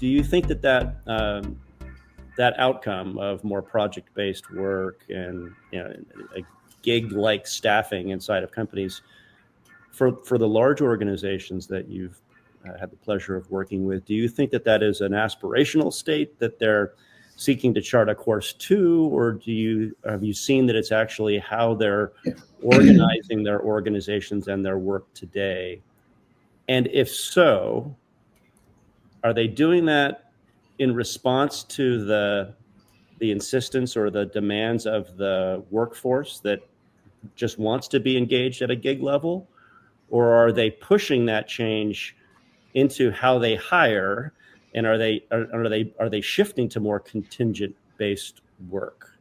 do you think that outcome of more project-based work and a gig-like staffing inside of companies for the large organizations that you've had the pleasure of working with, do you think that is an aspirational state that they're seeking to chart a course to, or have you seen that it's actually how they're organizing their organizations and their work today? And if so, are they doing that in response to the insistence or the demands of the workforce that just wants to be engaged at a gig level? Or are they pushing that change into how they hire, and are they shifting to more contingent based work?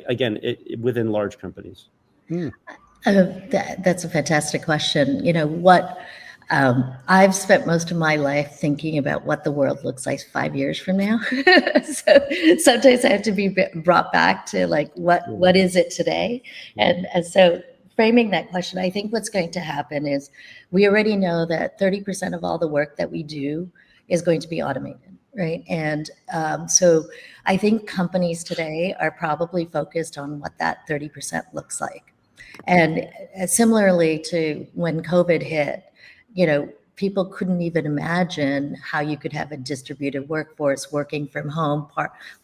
Again, within large companies. That's a fantastic question. I've spent most of my life thinking about what the world looks like 5 years from now. So sometimes I have to be brought back to like, what is it today? And so framing that question, I think what's going to happen is we already know that 30% of all the work that we do is going to be automated, right? And so I think companies today are probably focused on what that 30% looks like. And similarly to when COVID hit, people couldn't even imagine how you could have a distributed workforce working from home.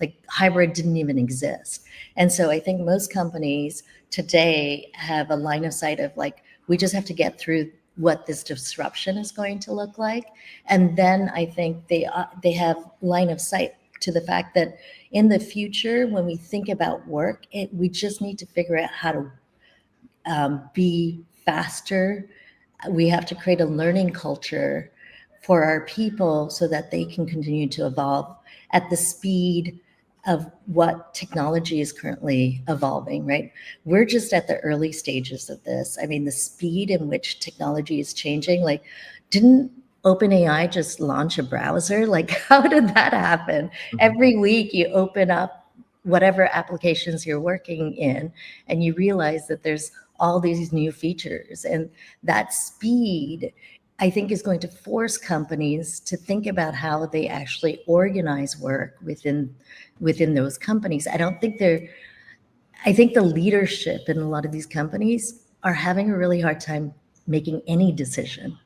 Like hybrid didn't even exist. And so I think most companies today have a line of sight of like, we just have to get through what this disruption is going to look like. And then I think they have line of sight to the fact that in the future, when we think about work, we just need to figure out how to be faster. We have to create a learning culture for our people so that they can continue to evolve at the speed of what technology is currently evolving, right? We're just at the early stages of this. I mean, the speed in which technology is changing, like, didn't OpenAI just launch a browser? Like, how did that happen? Every week you open up whatever applications you're working in and you realize that there's all these new features, and that speed, I think, is going to force companies to think about how they actually organize work within those companies. I think the leadership in a lot of these companies are having a really hard time making any decision